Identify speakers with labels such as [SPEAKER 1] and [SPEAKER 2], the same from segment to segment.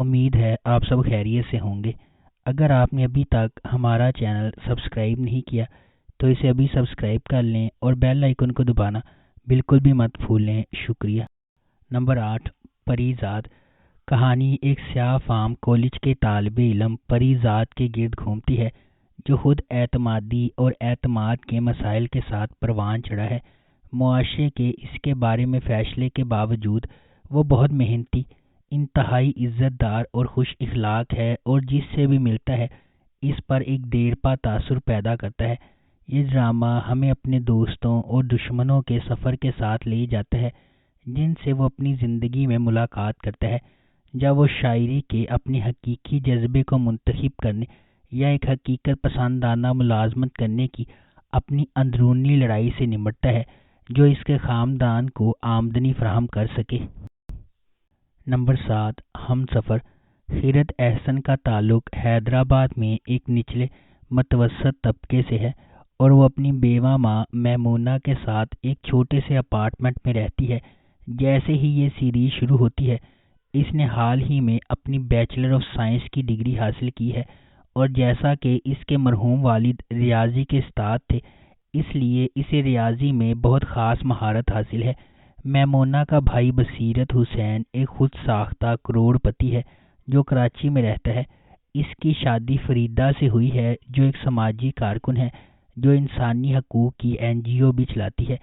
[SPEAKER 1] امید ہے آپ سب خیریت سے ہوں گے۔ اگر آپ نے ابھی تک ہمارا چینل سبسکرائب نہیں کیا تو اسے ابھی سبسکرائب کر لیں اور بیل آئیکن کو دبانا بالکل بھی مت بھولیں۔ شکریہ۔ نمبر 8، پری زاد۔ کہانی ایک سیاہ فام کالج کے طالب علم پری زاد کے گرد گھومتی ہے، جو خود اعتمادی اور اعتماد کے مسائل کے ساتھ پروان چڑھا ہے۔ معاشرے کے اس کے بارے میں فیصلے کے باوجود وہ بہت محنتی، انتہائی عزت دار اور خوش اخلاق ہے، اور جس سے بھی ملتا ہے اس پر ایک دیرپا تاثر پیدا کرتا ہے۔ یہ ڈرامہ ہمیں اپنے دوستوں اور دشمنوں کے سفر کے ساتھ لے جاتا ہے، جن سے وہ اپنی زندگی میں ملاقات کرتا ہے، جب وہ شاعری کے اپنے حقیقی جذبے کو منتخب کرنے یا ایک حقیقت پسندانہ ملازمت کرنے کی اپنی اندرونی لڑائی سے نمٹتا ہے، جو اس کے خاندان کو آمدنی فراہم کر سکے۔ نمبر 7، ہم سفر۔ خیرت احسن کا تعلق حیدرآباد میں ایک نچلے متوسط طبقے سے ہے، اور وہ اپنی بیوہ ماں میمونہ کے ساتھ ایک چھوٹے سے اپارٹمنٹ میں رہتی ہے۔ جیسے ہی یہ سیریز شروع ہوتی ہے، اس نے حال ہی میں اپنی بیچلر آف سائنس کی ڈگری حاصل کی ہے، اور جیسا کہ اس کے مرحوم والد ریاضی کے استاد تھے، اس لیے اسے ریاضی میں بہت خاص مہارت حاصل ہے۔ میمونہ کا بھائی بصیرت حسین ایک خود ساختہ کروڑ پتی ہے جو کراچی میں رہتا ہے۔ اس کی شادی فریدہ سے ہوئی ہے، جو ایک سماجی کارکن ہے جو انسانی حقوق کی NGO بھی چلاتی ہے۔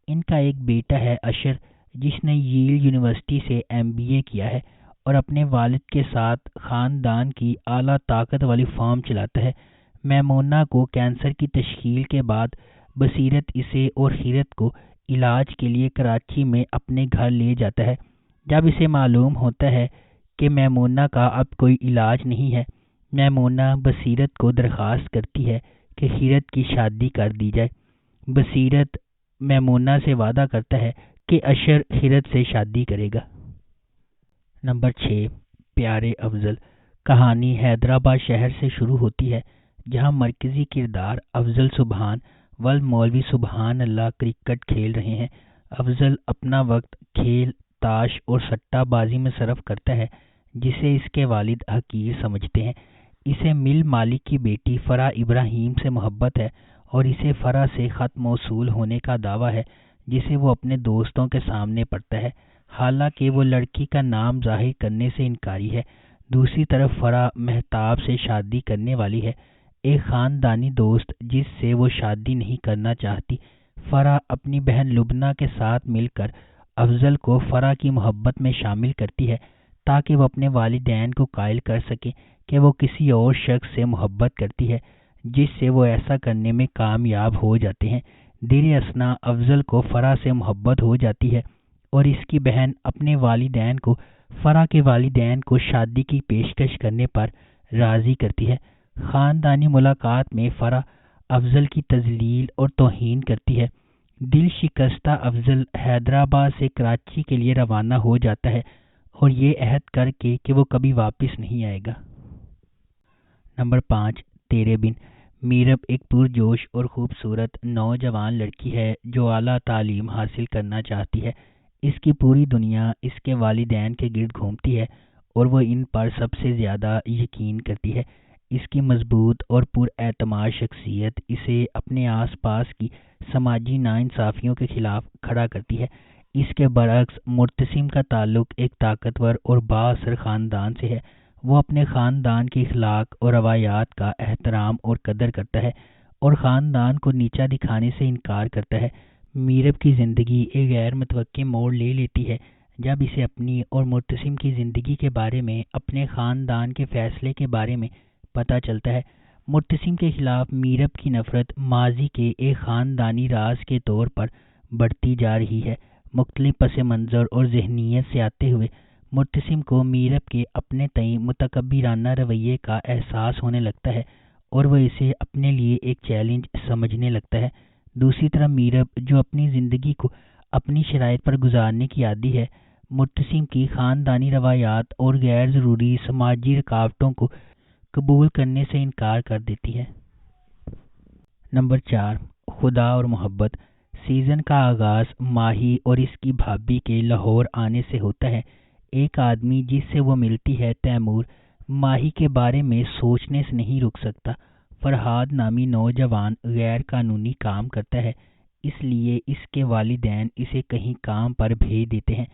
[SPEAKER 1] ان کا ایک بیٹا ہے اشر، جس نے ییل یونیورسٹی سے MBA کیا ہے اور اپنے والد کے ساتھ خاندان کی اعلیٰ طاقت والی فارم چلاتا ہے۔ میمونہ کو کینسر کی تشخیص کے بعد بصیرت اسے اور خیرت کو علاج کے لیے کراچی میں اپنے گھر لے جاتا ہے۔ جب اسے معلوم ہوتا ہے کہ میمونہ کا اب کوئی علاج نہیں ہے، میمونہ بصیرت کو درخواست کرتی ہے کہ خیرت کی شادی کر دی جائے۔ بصیرت میمونہ سے وعدہ کرتا ہے کہ اشر خیرت سے شادی کرے گا۔ نمبر 6، پیارے افضل۔ کہانی حیدرآباد شہر سے شروع ہوتی ہے، جہاں مرکزی کردار افضل سبحان مولوی سبحان اللہ کرکٹ کھیل رہے ہیں۔ افضل اپنا وقت کھیل، تاش اور سٹہ بازی میں صرف کرتا ہے، جسے اس کے والد حقیر سمجھتے ہیں۔ اسے مل مالک کی بیٹی فرح ابراہیم سے محبت ہے، اور اسے فرح سے خط موصول ہونے کا دعویٰ ہے، جسے وہ اپنے دوستوں کے سامنے پڑھتا ہے، حالانکہ وہ لڑکی کا نام ظاہر کرنے سے انکاری ہے۔ دوسری طرف فرح مہتاب سے شادی کرنے والی ہے، ایک خاندانی دوست جس سے وہ شادی نہیں کرنا چاہتی۔ فرح اپنی بہن لبنہ کے ساتھ مل کر افضل کو فرح کی محبت میں شامل کرتی ہے، تاکہ وہ اپنے والدین کو قائل کر سکے کہ وہ کسی اور شخص سے محبت کرتی ہے، جس سے وہ ایسا کرنے میں کامیاب ہو جاتے ہیں۔ دیر اثنا افضل کو فرح سے محبت ہو جاتی ہے، اور اس کی بہن اپنے والدین کو فرح کے والدین کو شادی کی پیشکش کرنے پر راضی کرتی ہے۔ خاندانی ملاقات میں فرح افضل کی تذلیل اور توہین کرتی ہے۔ دل شکستہ افضل حیدرآباد سے کراچی کے لیے روانہ ہو جاتا ہے، اور یہ عہد کر کے کہ وہ کبھی واپس نہیں آئے گا۔ نمبر 5، تیرے بن۔ میرب ایک پرجوش اور خوبصورت نوجوان لڑکی ہے جو اعلیٰ تعلیم حاصل کرنا چاہتی ہے۔ اس کی پوری دنیا اس کے والدین کے گرد گھومتی ہے، اور وہ ان پر سب سے زیادہ یقین کرتی ہے۔ اس کی مضبوط اور پر اعتماد شخصیت اسے اپنے آس پاس کی سماجی ناانصافیوں کے خلاف کھڑا کرتی ہے۔ اس کے برعکس مرتسم کا تعلق ایک طاقتور اور بااثر خاندان سے ہے۔ وہ اپنے خاندان کے اخلاق اور روایات کا احترام اور قدر کرتا ہے، اور خاندان کو نیچا دکھانے سے انکار کرتا ہے۔ میرب کی زندگی ایک غیر متوقع موڑ لے لیتی ہے جب اسے اپنی اور مرتسم کی زندگی کے بارے میں اپنے خاندان کے فیصلے کے بارے میں پتہ چلتا ہے۔ مرتسم کے خلاف میرب کی نفرت ماضی کے ایک خاندانی راز کے طور پر بڑھتی جا رہی ہے۔ مختلف پس منظر اور ذہنیت سے آتے ہوئے مرتسم کو میرب کے اپنے تئیں متکبرانہ رویے کا احساس ہونے لگتا ہے، اور وہ اسے اپنے لیے ایک چیلنج سمجھنے لگتا ہے۔ دوسری طرف میرب، جو اپنی زندگی کو اپنی شرائط پر گزارنے کی عادی ہے، مرتسم کی خاندانی روایات اور غیر ضروری سماجی رکاوٹوں کو قبول کرنے سے انکار کر دیتی ہے۔ نمبر 4، خدا اور محبت۔ سیزن کا آغاز ماہی اور اس کی بھابھی کے لاہور آنے سے ہوتا ہے۔ ایک آدمی جس سے وہ ملتی ہے تیمور ماہی کے بارے میں سوچنے سے نہیں رک سکتا۔ فرحاد نامی نوجوان غیر قانونی کام کرتا ہے، اس لیے اس کے والدین اسے کہیں کام پر بھیج دیتے ہیں۔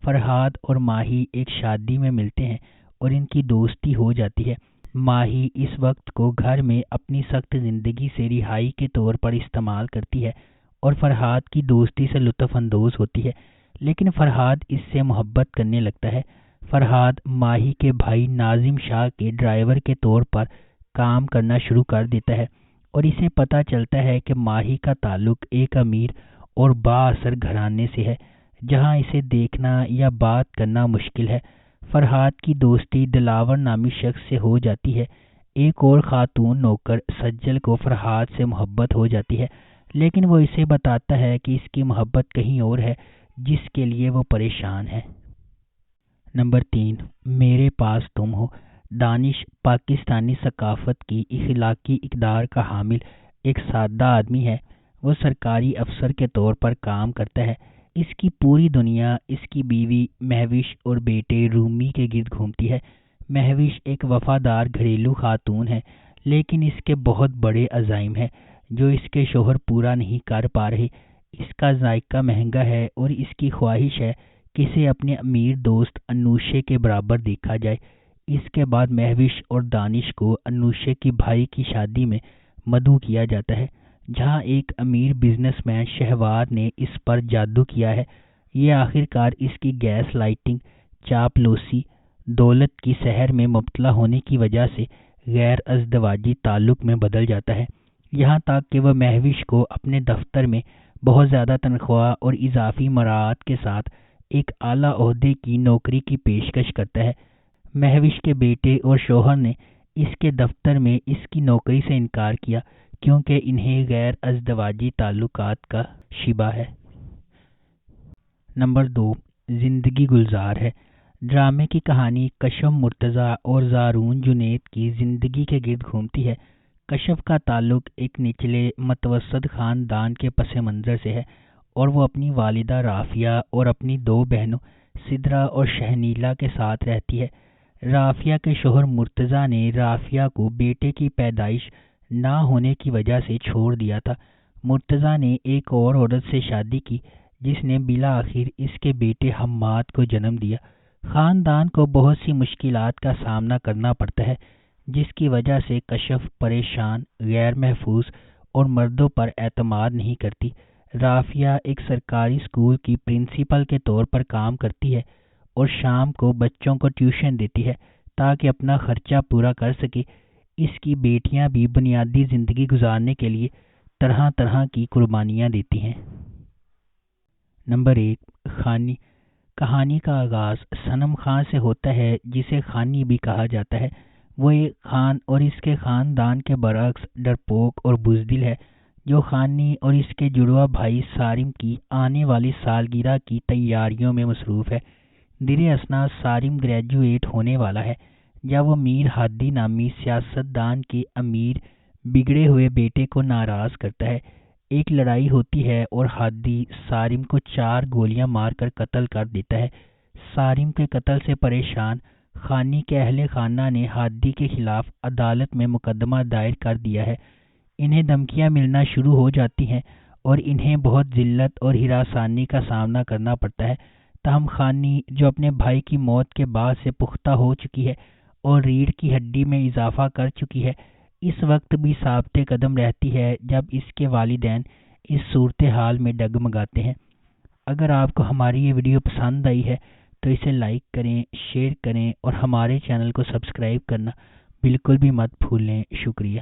[SPEAKER 1] فرحاد اور ماہی ایک شادی میں ملتے ہیں اور ان کی دوستی ہو جاتی ہے۔ ماہی اس وقت کو گھر میں اپنی سخت زندگی سے رہائی کے طور پر استعمال کرتی ہے اور فرحاد کی دوستی سے لطف اندوز ہوتی ہے، لیکن فرحاد اس سے محبت کرنے لگتا ہے۔ فرحاد ماہی کے بھائی ناظم شاہ کے ڈرائیور کے طور پر کام کرنا شروع کر دیتا ہے اور اسے پتہ چلتا ہے کہ ماہی کا تعلق ایک امیر اور با اثر گھرانے سے ہے جہاں اسے دیکھنا یا بات کرنا مشکل ہے۔ فرحاد کی دوستی دلاور نامی شخص سے ہو جاتی ہے۔ ایک اور خاتون نوکر سجل کو فرحاد سے محبت ہو جاتی ہے، لیکن وہ اسے بتاتا ہے کہ اس کی محبت کہیں اور ہے جس کے لیے وہ پریشان ہے۔ نمبر 3، میرے پاس تم ہو۔ دانش پاکستانی ثقافت کی اخلاقی اقدار کا حامل ایک سادہ آدمی ہے۔ وہ سرکاری افسر کے طور پر کام کرتا ہے۔ اس کی پوری دنیا اس کی بیوی مہوش اور بیٹے رومی کے گرد گھومتی ہے۔ مہوش ایک وفادار گھریلو خاتون ہے، لیکن اس کے بہت بڑے عزائم ہیں جو اس کے شوہر پورا نہیں کر پا رہے۔ اس کا ذائقہ مہنگا ہے اور اس کی خواہش ہے کہ اسے اپنے امیر دوست انوشے کے برابر دیکھا جائے۔ اس کے بعد مہوش اور دانش کو انوشے کی بھائی کی شادی میں مدعو کیا جاتا ہے، جہاں ایک امیر بزنس مین شہوار نے اس پر جادو کیا ہے۔ یہ آخرکار اس کی گیس لائٹنگ، چاپلوسی، دولت کی سحر میں مبتلا ہونے کی وجہ سے غیر ازدواجی تعلق میں بدل جاتا ہے، یہاں تک کہ وہ مہوش کو اپنے دفتر میں بہت زیادہ تنخواہ اور اضافی مراعات کے ساتھ ایک اعلیٰ عہدے کی نوکری کی پیشکش کرتا ہے۔ مہوش کے بیٹے اور شوہر نے اس کے دفتر میں اس کی نوکری سے انکار کیا کیونکہ انہیں غیر ازدواجی تعلقات کا شبہ ہے۔ نمبر 2، زندگی گلزار ہے۔ ڈرامے کی کہانی کشف مرتضیٰ اور زارون جنید کی زندگی کے گرد گھومتی ہے۔ کشف کا تعلق ایک نچلے متوسط خاندان کے پس منظر سے ہے اور وہ اپنی والدہ رافیہ اور اپنی 2 بہنوں سدرا اور شہنیلا کے ساتھ رہتی ہے۔ رافیہ کے شوہر مرتضیٰ نے رافیہ کو بیٹے کی پیدائش نہ ہونے کی وجہ سے چھوڑ دیا تھا۔ مرتضیٰ نے ایک اور عورت سے شادی کی جس نے بالآخر اس کے بیٹے حماد کو جنم دیا۔ خاندان کو بہت سی مشکلات کا سامنا کرنا پڑتا ہے جس کی وجہ سے کشف پریشان، غیر محفوظ اور مردوں پر اعتماد نہیں کرتی۔ رافیہ ایک سرکاری اسکول کی پرنسپل کے طور پر کام کرتی ہے اور شام کو بچوں کو ٹیوشن دیتی ہے تاکہ اپنا خرچہ پورا کر سکے۔ اس کی بیٹیاں بھی بنیادی زندگی گزارنے کے لیے طرح طرح کی قربانیاں دیتی ہیں۔ نمبر 1، خانی۔ کہانی کا آغاز صنم خان سے ہوتا ہے جسے خانی بھی کہا جاتا ہے۔ وہ ایک خان اور اس کے خاندان کے برعکس ڈرپوک اور بزدل ہے جو خانی اور اس کے جڑواں بھائی سارم کی آنے والی سالگرہ کی تیاریوں میں مصروف ہے۔ در اثنا سارم گریجویٹ ہونے والا ہے جب وہ میر ہادی نامی سیاستدان کے امیر بگڑے ہوئے بیٹے کو ناراض کرتا ہے۔ ایک لڑائی ہوتی ہے اور ہادی سارم کو 4 گولیاں مار کر قتل کر دیتا ہے۔ سارم کے قتل سے پریشان خانی کے اہل خانہ نے ہادی کے خلاف عدالت میں مقدمہ دائر کر دیا ہے۔ انہیں دھمکیاں ملنا شروع ہو جاتی ہیں اور انہیں بہت ذلت اور ہراسانی کا سامنا کرنا پڑتا ہے۔ تاہم خانی جو اپنے بھائی کی موت کے بعد سے پختہ ہو چکی ہے اور ریڑھ کی ہڈی میں اضافہ کر چکی ہے، اس وقت بھی ثابت قدم رہتی ہے جب اس کے والدین اس صورتحال میں ڈگمگاتے ہیں۔ اگر آپ کو ہماری یہ ویڈیو پسند آئی ہے تو اسے لائک کریں، شیئر کریں اور ہمارے چینل کو سبسکرائب کرنا بالکل بھی مت بھولیں۔ شکریہ۔